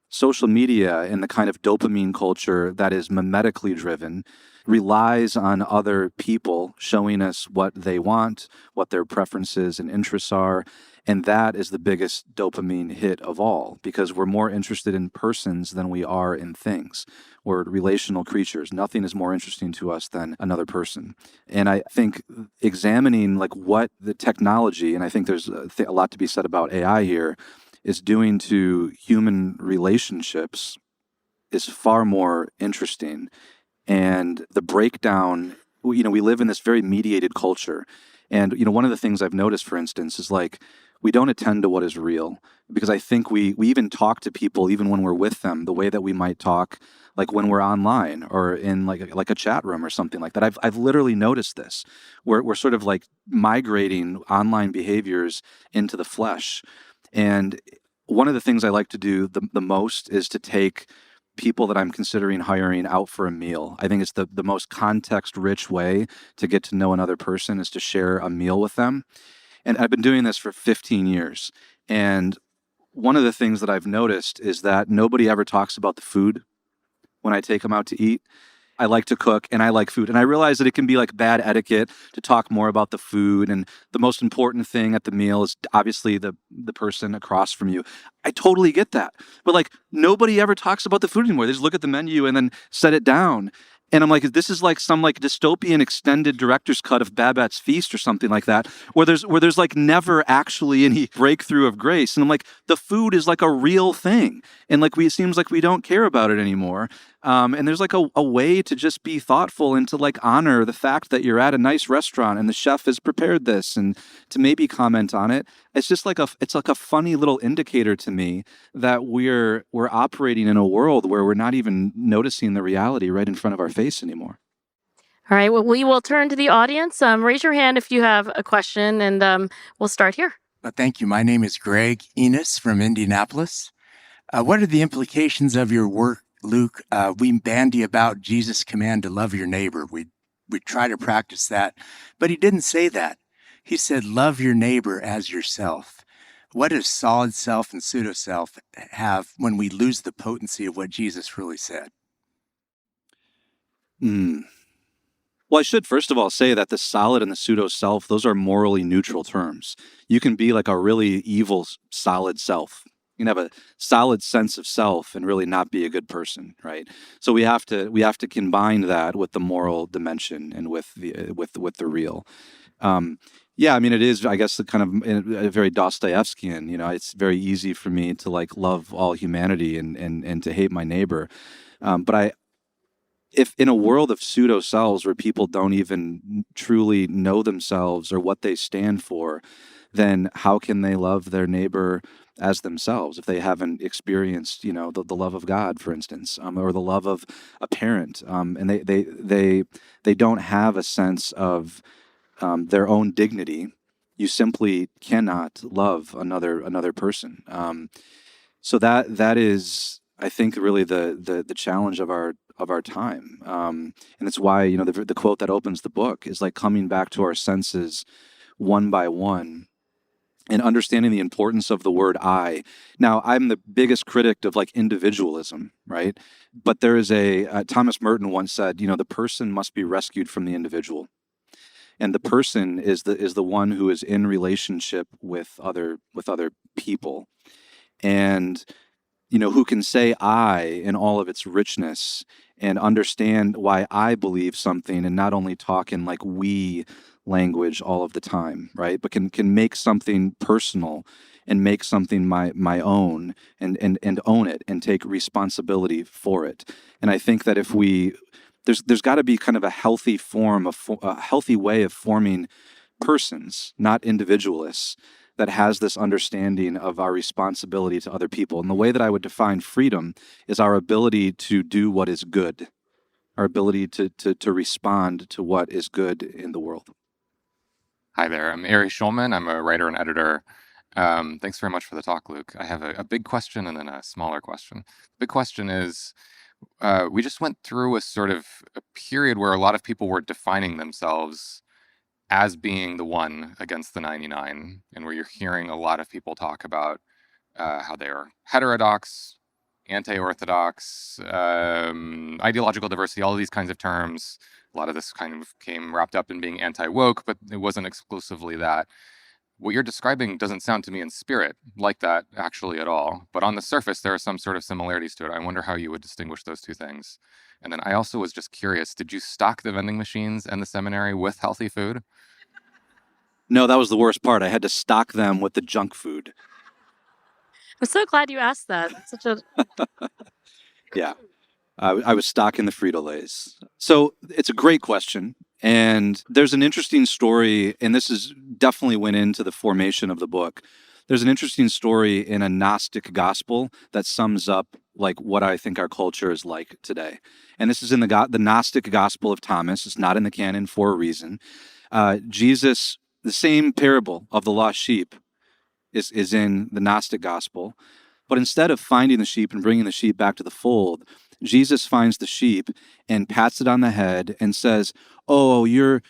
Social media and the kind of dopamine culture that is mimetically driven relies on other people showing us what they want, what their preferences and interests are. And that is the biggest dopamine hit of all, because we're more interested in persons than we are in things. We're relational creatures. Nothing is more interesting to us than another person. And I think examining like what the technology, and I think there's a lot to be said about AI here, is doing to human relationships is far more interesting. And the breakdown, we live in this very mediated culture. And, one of the things I've noticed, for instance, is like, we don't attend to what is real, because I think we even talk to people, even when we're with them, the way that we might talk, like when we're online or in like a chat room or something like that. I've literally noticed this. We're sort of like migrating online behaviors into the flesh. And one of the things I like to do the most is to take people that I'm considering hiring out for a meal. I think it's the most context-rich way to get to know another person is to share a meal with them. And I've been doing this for 15 years. And one of the things that I've noticed is that nobody ever talks about the food when I take them out to eat. I like to cook and I like food. And I realize that it can be like bad etiquette to talk more about the food. And the most important thing at the meal is obviously the person across from you. I totally get that. But like nobody ever talks about the food anymore. They just look at the menu and then set it down. And I'm like, this is like some like dystopian extended director's cut of Babette's Feast or something like that, where there's like never actually any breakthrough of grace. And I'm like, the food is like a real thing. And like it seems like we don't care about it anymore. And there's like a way to just be thoughtful and to like honor the fact that you're at a nice restaurant and the chef has prepared this and to maybe comment on it. It's just like it's like a funny little indicator to me that we're operating in a world where we're not even noticing the reality right in front of our face anymore. All right, well, we will turn to the audience. Raise your hand if you have a question, and we'll start here. Thank you. My name is Greg Enos from Indianapolis. What are the implications of your work, Luke? We bandy about Jesus' command to love your neighbor. We try to practice that, but he didn't say that. He said, love your neighbor as yourself. What does solid self and pseudo self have when we lose the potency of what Jesus really said? Well, I should first of all say that the solid and the pseudo self, those are morally neutral terms. You can be like a really evil solid self. You can have a solid sense of self and really not be a good person, right? So we have to combine that with the moral dimension and with the real. Yeah, I mean, it is, I guess, the kind of a very Dostoevskian. It's very easy for me to like love all humanity and to hate my neighbor. But if in a world of pseudo selves where people don't even truly know themselves or what they stand for, then how can they love their neighbor as themselves if they haven't experienced, the love of God, for instance, or the love of a parent, and they don't have a sense of their own dignity, You simply cannot love another person. So that is, I think, really the challenge of our time, and it's why, the quote that opens the book is like coming back to our senses one by one and understanding the importance of the word I. Now, I'm the biggest critic of like individualism, right? But there is Thomas Merton once said, the person must be rescued from the individual, and the person is the one who is in relationship with other people, and who can say I in all of its richness and understand why I believe something, and not only talk in like we language all of the time, right? But can make something personal and make something my own, and own it and take responsibility for it. And I think that if there's got to be kind of a healthy a healthy way of forming persons, not individualists, that has this understanding of our responsibility to other people. And the way that I would define freedom is our ability to do what is good, our ability to respond to what is good in the world. Hi there, I'm Ari Schulman. I'm a writer and editor. Thanks very much for the talk, Luke. I have a big question and then a smaller question. The big question is, we just went through a sort of a period where a lot of people were defining themselves as being the one against the 99, and where you're hearing a lot of people talk about how they are heterodox, anti-orthodox, ideological diversity, all of these kinds of terms. A lot of this kind of came wrapped up in being anti-woke, but it wasn't exclusively that. What you're describing doesn't sound to me in spirit like that actually at all, but on the surface there are some sort of similarities to it. I wonder how you would distinguish those two things. And then I also was just curious, did you stock the vending machines and the seminary with healthy food? No, that was the worst part. I had to stock them with the junk food. I'm so glad you asked that. It's such a Yeah. I was stocking the Frito-Lays. So it's a great question. And there's an interesting story, and this is definitely went into the formation of the book. There's an interesting story in a Gnostic gospel that sums up like what I think our culture is like today. And this is in the Gnostic gospel of Thomas. It's not in the canon for a reason. Jesus, the same parable of the lost sheep is in the Gnostic gospel. But instead of finding the sheep and bringing the sheep back to the fold, Jesus finds the sheep and pats it on the head and says, "Oh, you're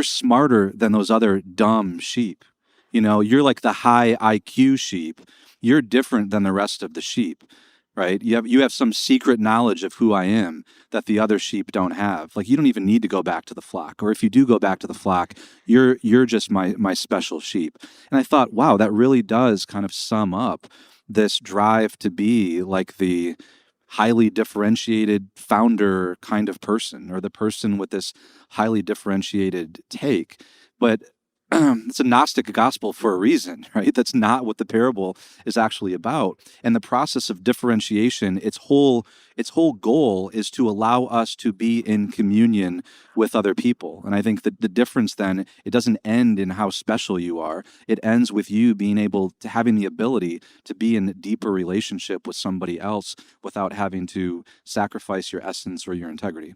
smarter than those other dumb sheep. You're like the high IQ sheep. You're different than the rest of the sheep, right? You have some secret knowledge of who I am that the other sheep don't have. Like, you don't even need to go back to the flock. Or if you do go back to the flock, you're just my special sheep." And I thought, wow, that really does kind of sum up this drive to be like the highly differentiated founder kind of person, or the person with this highly differentiated take. But it's a Gnostic gospel for a reason, right? That's not what the parable is actually about. And the process of differentiation, its whole goal is to allow us to be in communion with other people. And I think that the difference then, it doesn't end in how special you are. It ends with you being able to having the ability to be in a deeper relationship with somebody else without having to sacrifice your essence or your integrity.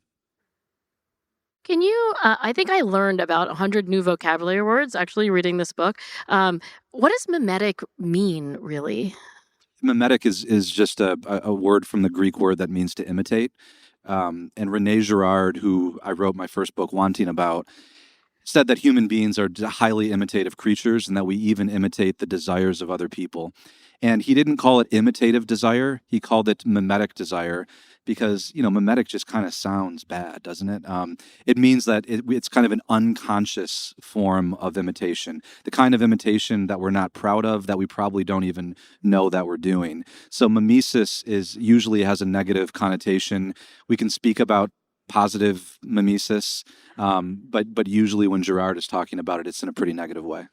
Can you? I think I learned about 100 new vocabulary words actually reading this book. What does mimetic mean, really? Mimetic is just a word from the Greek word that means to imitate. And Rene Girard, who I wrote my first book, Wanting About, said that human beings are highly imitative creatures and that we even imitate the desires of other people. And he didn't call it imitative desire, he called it mimetic desire, because, mimetic just kind of sounds bad, doesn't it? It means that it's kind of an unconscious form of imitation, the kind of imitation that we're not proud of, that we probably don't even know that we're doing. So mimesis usually has a negative connotation. We can speak about positive mimesis, but usually when Girard is talking about it, it's in a pretty negative way.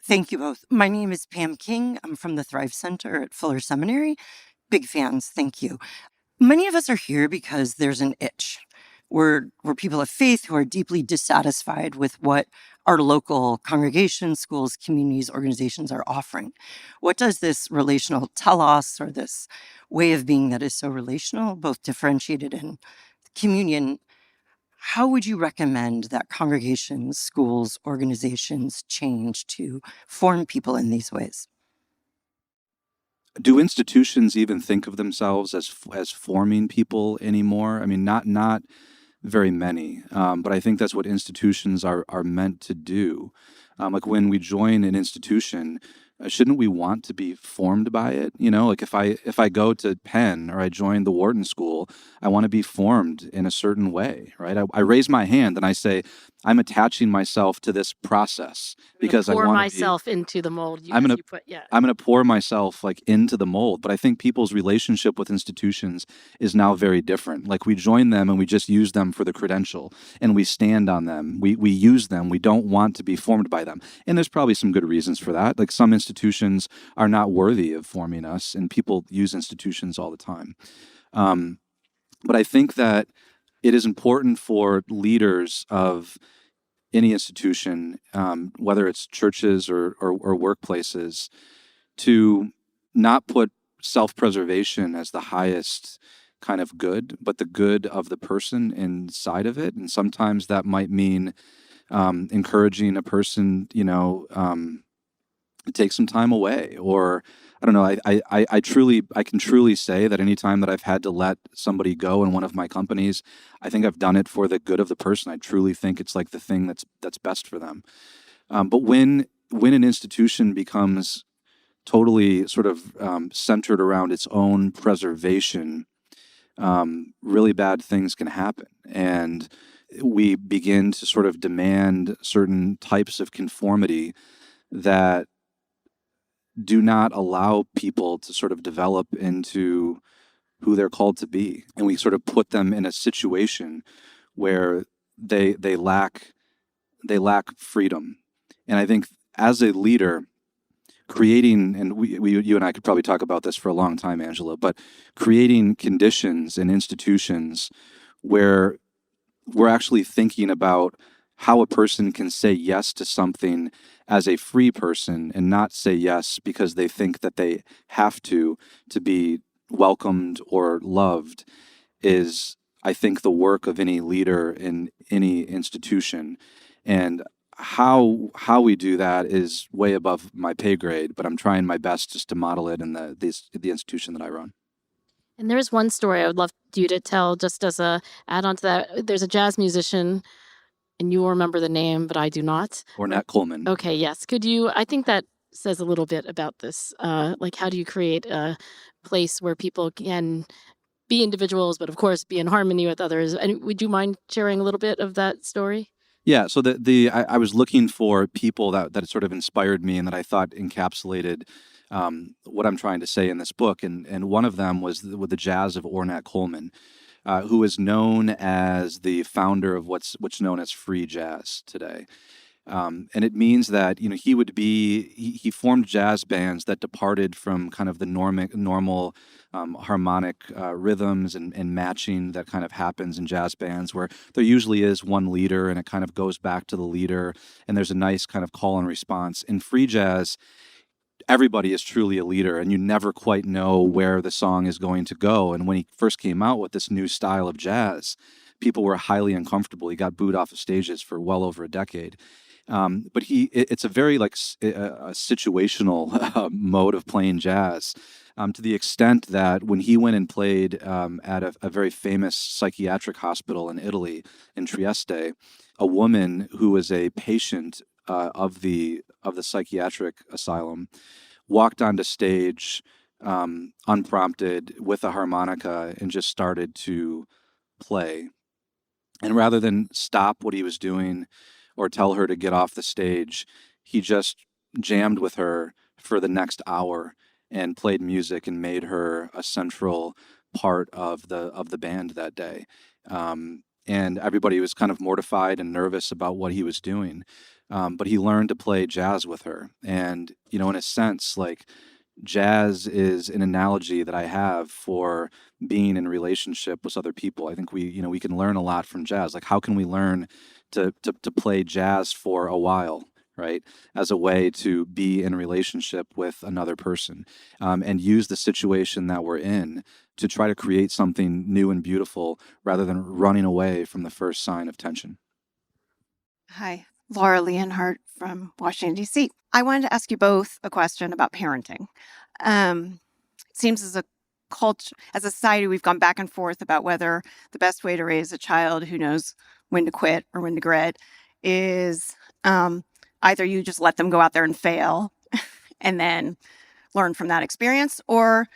Thank you both. My name is Pam King. I'm from the Thrive Center at Fuller Seminary. Big fans. Thank you. Many of us are here because there's an itch. We're people of faith who are deeply dissatisfied with what our local congregations, schools, communities, organizations are offering. What does this relational telos, or this way of being that is so relational, both differentiated and communion, how would you recommend that congregations, schools, organizations change to form people in these ways? Do institutions even think of themselves as forming people anymore? I mean, not very many, but I think that's what institutions are meant to do. Like when we join an institution, shouldn't we want to be formed by it? You know, like if I go to Penn or I join the Wharton School, I want to be formed in a certain way, right? I raise my hand and I say, I'm attaching myself to this process because I Pour want to be. myself into the mold I'm gonna you put, yeah. I'm going to pour myself like into the mold. But I think people's relationship with institutions is now very different. Like we join them and we just use them for the credential and we stand on them. We use them. We don't want to be formed by them. And there's probably some good reasons for that. Like some institutions are not worthy of forming us, and people use institutions all the time. But I think that it is important for leaders of any institution, whether it's churches or workplaces, to not put self-preservation as the highest kind of good, but the good of the person inside of it. And sometimes that might mean encouraging a person, to take some time away, or I don't know. I can truly say that anytime that I've had to let somebody go in one of my companies, I think I've done it for the good of the person. I truly think it's like the thing that's best for them. But when an institution becomes totally sort of centered around its own preservation, really bad things can happen. And we begin to sort of demand certain types of conformity that do not allow people to sort of develop into who they're called to be. And we sort of put them in a situation where they lack freedom. And I think as a leader, creating, and you and I could probably talk about this for a long time, Angela, but creating conditions and institutions where we're actually thinking about how a person can say yes to something as a free person and not say yes because they think that they have to be welcomed or loved is, I think, the work of any leader in any institution. And how we do that is way above my pay grade, but I'm trying my best just to model it in the institution that I run. And there's one story I would love you to tell just as a add-on to that. There's a jazz musician, and you will remember the name, but I do not. Ornette Coleman. Okay, yes. Could you, I think that says a little bit about this. Like, how do you create a place where people can be individuals, but of course be in harmony with others? And would you mind sharing a little bit of that story? Yeah, so I was looking for people that sort of inspired me and that I thought encapsulated what I'm trying to say in this book, and one of them was with the jazz of Ornette Coleman, who is known as the founder of what's known as free jazz today. And it means that he formed jazz bands that departed from kind of the normal harmonic rhythms and matching that kind of happens in jazz bands, where there usually is one leader and it kind of goes back to the leader, and there's a nice kind of call and response. In free jazz, everybody is truly a leader, and you never quite know where the song is going to go. And when he first came out with this new style of jazz, people were highly uncomfortable. He got booed off of stages for well over a decade. But it's a very a situational mode of playing jazz, to the extent that when he went and played at a very famous psychiatric hospital in Italy, in Trieste, a woman who was a patient of the psychiatric asylum walked onto stage unprompted with a harmonica and just started to play. And rather than stop what he was doing or tell her to get off the stage, he just jammed with her for the next hour and played music and made her a central part of the band that day. And everybody was kind of mortified and nervous about what he was doing. But he learned to play jazz with her. And, in a sense, like, jazz is an analogy that I have for being in relationship with other people. I think we can learn a lot from jazz. Like, how can we learn to play jazz for a while, right, as a way to be in a relationship with another person, and use the situation that we're in to try to create something new and beautiful rather than running away from the first sign of tension. Hi, Laura Leonhardt from Washington, D.C. I wanted to ask you both a question about parenting. It seems as a culture, as a society, we've gone back and forth about whether the best way to raise a child who knows when to quit or when to grit is either you just let them go out there and fail and then learn from that experience, or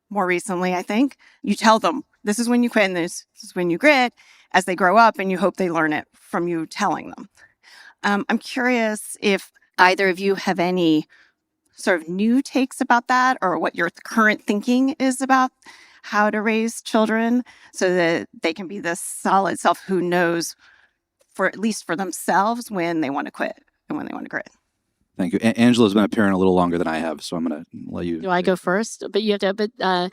more recently, I think, you tell them this is when you quit and this is when you grit as they grow up, and you hope they learn it from you telling them. I'm curious if either of you have any sort of new takes about that, or what your current thinking is about how to raise children so that they can be this solid self who knows, for at least for themselves, when they want to quit and when they want to grit. Thank you. Angela's been a parent a little longer than I have, so I'm going to let you. Do I go first? But you have to.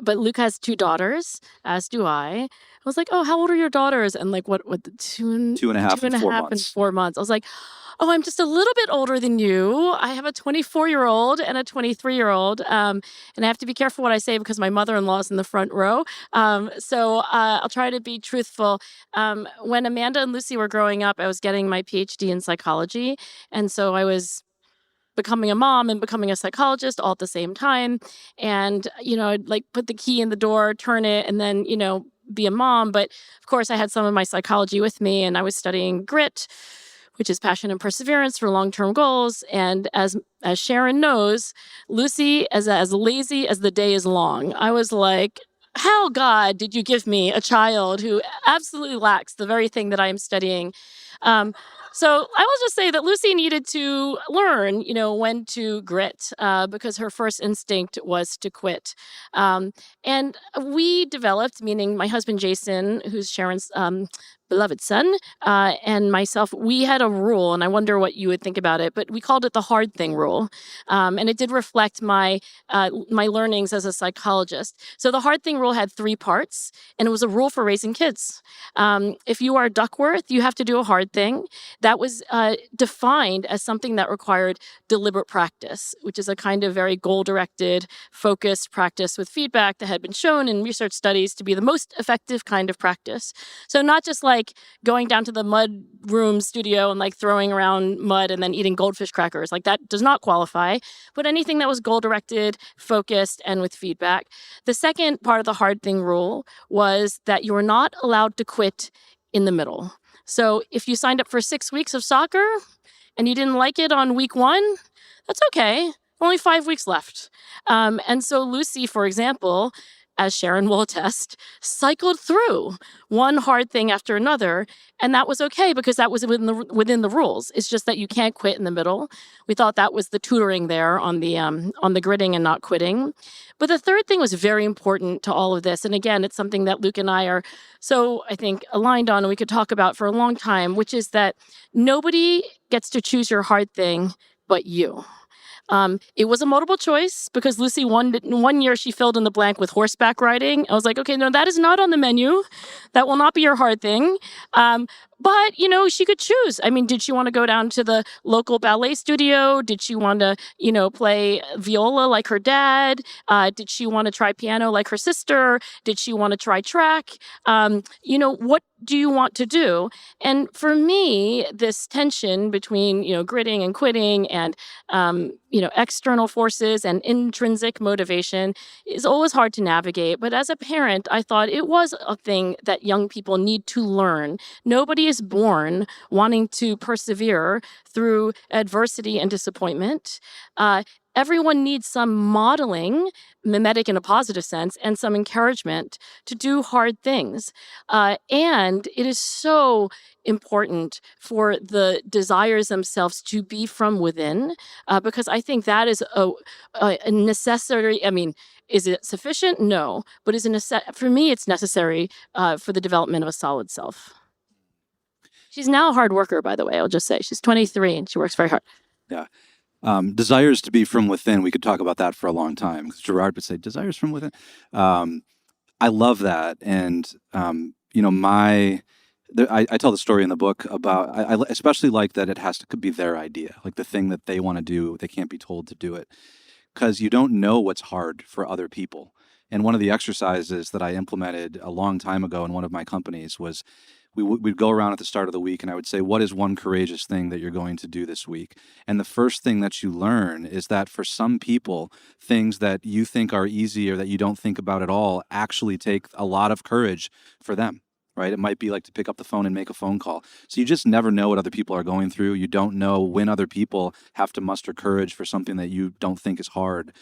But Luke has 2 daughters, as do I. I was like, "Oh, how old are your daughters?" And like, what? The 2.5 and 4 and months. 4 months. I was like, "Oh, I'm just a little bit older than you. I have a 24-year-old and a 23-year-old, and I have to be careful what I say because my mother-in-law is in the front row. So I'll try to be truthful. When Amanda and Lucy were growing up, I was getting my PhD in psychology, and so I was becoming a mom and becoming a psychologist all at the same time. And, I'd like put the key in the door, turn it, and then, be a mom. But of course, I had some of my psychology with me, and I was studying grit, which is passion and perseverance for long-term goals. And as Sharon knows, Lucy, as lazy as the day is long, I was like, how, God, did you give me a child who absolutely lacks the very thing that I am studying? So I will just say that Lucy needed to learn, when to grit, because her first instinct was to quit. And we developed, meaning my husband, Jason, who's Sharon's beloved son, and myself, we had a rule, and I wonder what you would think about it, but we called it the hard thing rule. And it did reflect my learnings as a psychologist. So the hard thing rule had 3 parts, and it was a rule for raising kids. If you are Duckworth, you have to do a hard thing. That was defined as something that required deliberate practice, which is a kind of very goal-directed, focused practice with feedback that had been shown in research studies to be the most effective kind of practice. So not just like going down to the mud room studio and like throwing around mud and then eating goldfish crackers. Like that does not qualify, but anything that was goal-directed, focused, and with feedback. The second part of the hard thing rule was that you were not allowed to quit in the middle. So if you signed up for 6 weeks of soccer and you didn't like it on week 1, that's okay. Only 5 weeks left. And so Lucy, for example, as Sharon will attest, cycled through one hard thing after another. And that was okay because that was within the rules. It's just that you can't quit in the middle. We thought that was the tutoring there on the gritting and not quitting. But the third thing was very important to all of this. And again, it's something that Luke and I are so, I think, aligned on and we could talk about for a long time, which is that nobody gets to choose your hard thing but you. It was a multiple choice because Lucy, one year she filled in the blank with horseback riding. I was like, okay, no, that is not on the menu. That will not be your hard thing. But, she could choose. I mean, did she want to go down to the local ballet studio? Did she want to, play viola like her dad? Did she want to try piano like her sister? Did she want to try track? What do you want to do? And for me, this tension between, gritting and quitting and, external forces and intrinsic motivation is always hard to navigate. But as a parent, I thought it was a thing that young people need to learn. Nobody is born wanting to persevere through adversity and disappointment. Everyone needs some modeling, mimetic in a positive sense, and some encouragement to do hard things. And it is so important for the desires themselves to be from within, because I think that is a necessary. I mean, is it sufficient? No, but for me, it's necessary for the development of a solid self. She's now a hard worker, by the way. I'll just say she's 23 and she works very hard. Yeah. Desires to be from within. We could talk about that for a long time. Gerard would say, desires from within. I love that. And, my I tell the story in the book about, I especially like that it has to be their idea, like the thing that they want to do. They can't be told to do it because you don't know what's hard for other people. And one of the exercises that I implemented a long time ago in one of my companies was we'd go around at the start of the week and I would say, what is one courageous thing that you're going to do this week? And the first thing that you learn is that for some people, things that you think are easy or that you don't think about at all actually take a lot of courage for them. Right? It might be like to pick up the phone and make a phone call. So you just never know what other people are going through. You don't know when other people have to muster courage for something that you don't think is hard.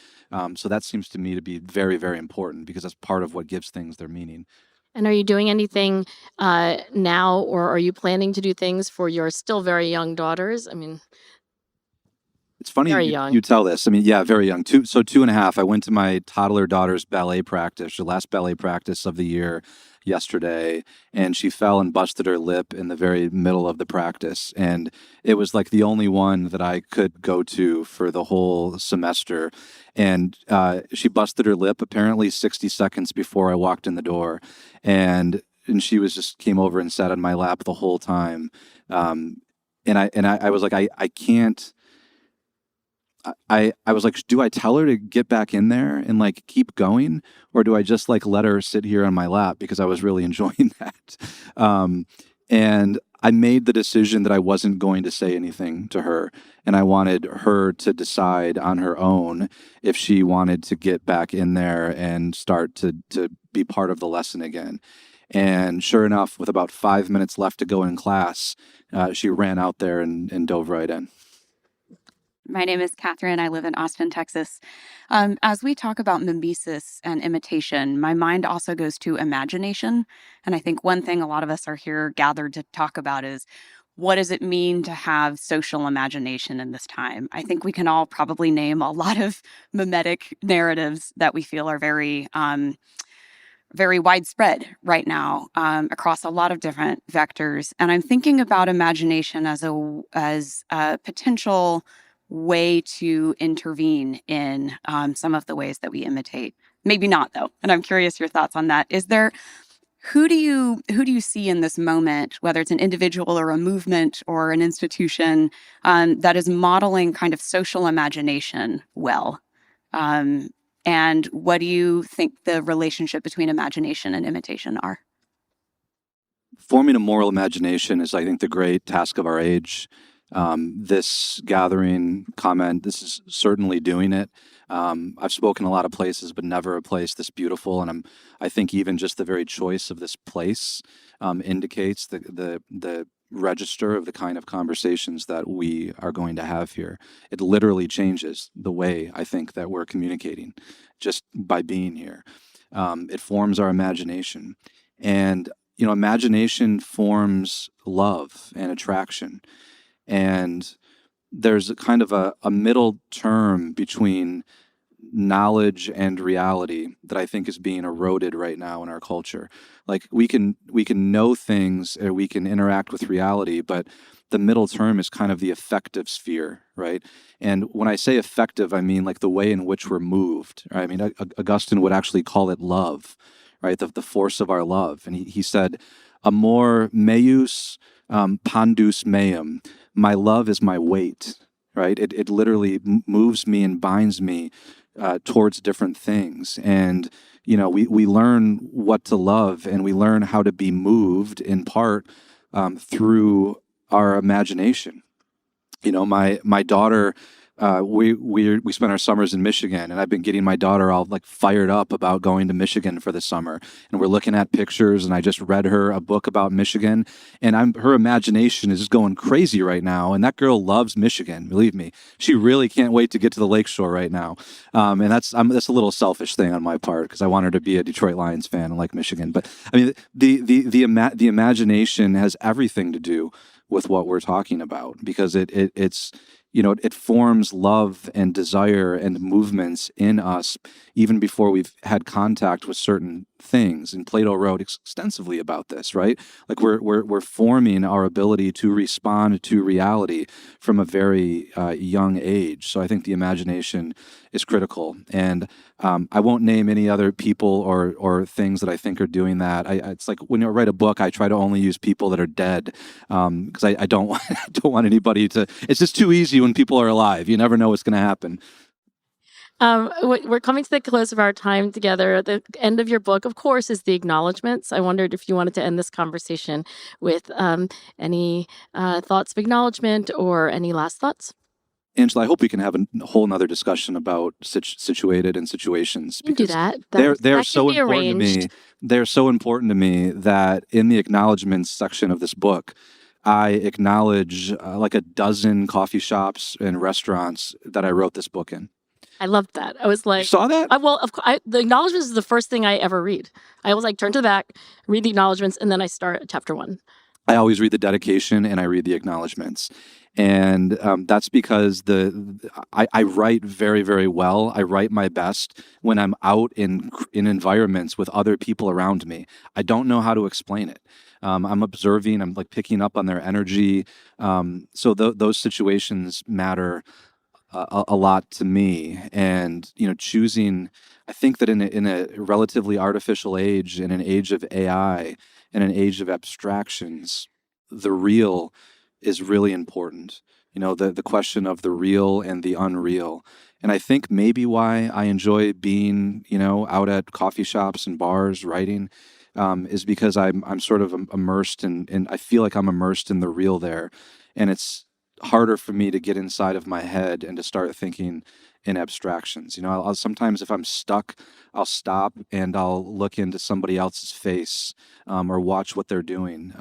So that seems to me to be very, very important because that's part of what gives things their meaning. And are you doing anything now, or are you planning to do things for your still very young daughters? I mean, it's funny very you, young. you tell this. I mean, yeah, very young. 2.5. I went to my toddler daughter's ballet practice, the last ballet practice of the year yesterday, and she fell and busted her lip in the very middle of the practice. And it was like the only one that I could go to for the whole semester. And she busted her lip apparently 60 seconds before I walked in the door. And she was just came over and sat on my lap the whole time. And I was like, I can't. I was like, do I tell her to get back in there and like keep going, or do I just like let her sit here on my lap because I was really enjoying that? And I made the decision that I wasn't going to say anything to her, and I wanted her to decide on her own if she wanted to get back in there and start to be part of the lesson again. And sure enough, with about 5 minutes left to go in class, she ran out there and dove right in. My name is Catherine. I live in Austin, Texas. As we talk about mimesis and imitation, my mind also goes to imagination. And I think one thing a lot of us are here gathered to talk about is what does it mean to have social imagination in this time? I think we can all probably name a lot of mimetic narratives that we feel are very widespread right now across a lot of different vectors. And I'm thinking about imagination as a potential way to intervene in some of the ways that we imitate. Maybe not, though. And I'm curious your thoughts on that. Who do you see in this moment, whether it's an individual or a movement or an institution, that is modeling kind of social imagination well? And what do you think the relationship between imagination and imitation are? Forming a moral imagination is, I think, the great task of our age. This gathering comment, this is certainly doing it. I've spoken a lot of places, but never a place this beautiful. And I think even just the very choice of this place indicates the register of the kind of conversations that we are going to have here. It literally changes the way I think that we're communicating just by being here. It forms our imagination. And, imagination forms love and attraction. And there's a kind of a middle term between knowledge and reality that I think is being eroded right now in our culture. Like we can know things or we can interact with reality, but the middle term is kind of the affective sphere, right? And when I say affective, I mean like the way in which we're moved. Right? I mean, Augustine would actually call it love, right? The force of our love. And he said, amor meus pandus meum. My love is my weight, right? It literally moves me and binds me towards different things. And, we learn what to love and we learn how to be moved in part through our imagination. My daughter, we spent our summers in Michigan, and I've been getting my daughter all like fired up about going to Michigan for the summer. And we're looking at pictures, and I just read her a book about Michigan, and her imagination is just going crazy right now. And that girl loves Michigan, believe me. She really can't wait to get to the lakeshore right now. And that's a little selfish thing on my part because I want her to be a Detroit Lions fan and like Michigan. But I mean, the imagination has everything to do with what we're talking about because it's it forms love and desire and movements in us even before we've had contact with certain things. And Plato wrote extensively about this, right? Like we're forming our ability to respond to reality from a very young age. So I think the imagination is critical. And I won't name any other people or things that I think are doing that. It's like when I write a book, I try to only use people that are dead because I don't want, I don't want anybody to. It's just too easy when people are alive. You never know what's going to happen. We're coming to the close of our time together. The end of your book, of course, is the acknowledgments. I wondered if you wanted to end this conversation with any thoughts of acknowledgement or any last thoughts. Angela, I hope we can have a whole nother discussion about situated and situations. You can do that. They're so important to me. They're so important to me that in the acknowledgments section of this book, I acknowledge like a dozen coffee shops and restaurants that I wrote this book in. I loved that. I was like, you saw that? The acknowledgments is the first thing I ever read. I was like, turn to the back, read the acknowledgments, and then I start at chapter 1. I always read the dedication and I read the acknowledgments. And that's because I write very, very well. I write my best when I'm out in environments with other people around me. I don't know how to explain it. I'm observing, I'm like picking up on their energy. So those situations matter a lot to me. And, choosing, I think that in a relatively artificial age, in an age of AI, in an age of abstractions, the real is really important. The question of the real and the unreal. And I think maybe why I enjoy being, out at coffee shops and bars writing is because I'm sort of immersed in I feel like I'm immersed in the real there. And it's harder for me to get inside of my head and to start thinking in abstractions. I'll sometimes, if I'm stuck, I'll stop and I'll look into somebody else's face or watch what they're doing.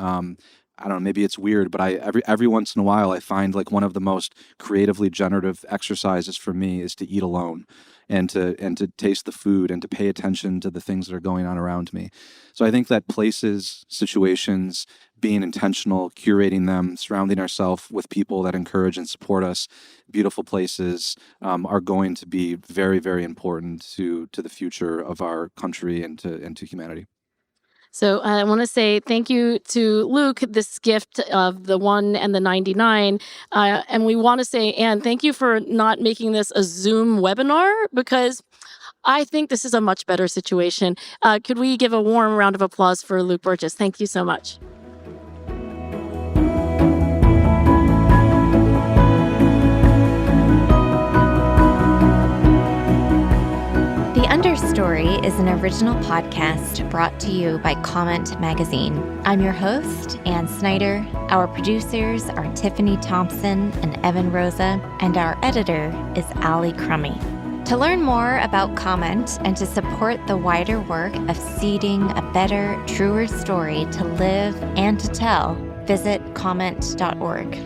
I don't know, maybe it's weird, but every once in a while I find like one of the most creatively generative exercises for me is to eat alone and to taste the food and to pay attention to the things that are going on around me. So I think that places, situations, being intentional, curating them, surrounding ourselves with people that encourage and support us, beautiful places are going to be very, very important to the future of our country and to humanity. So I want to say thank you to Luke, this gift of the 1 and the 99. And we want to say, Anne, thank you for not making this a Zoom webinar, because I think this is a much better situation. Could we give a warm round of applause for Luke Burgess? Thank you so much. The Understory is an original podcast brought to you by Comment Magazine. I'm your host, Ann Snyder. Our producers are Tiffany Thompson and Evan Rosa, and our editor is Allie Crummy. To learn more about Comment and to support the wider work of seeding a better, truer story to live and to tell, visit comment.org.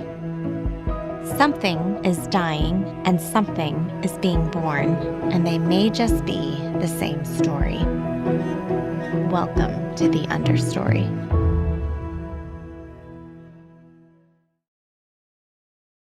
Something is dying and something is being born, and they may just be the same story. Welcome to the Understory.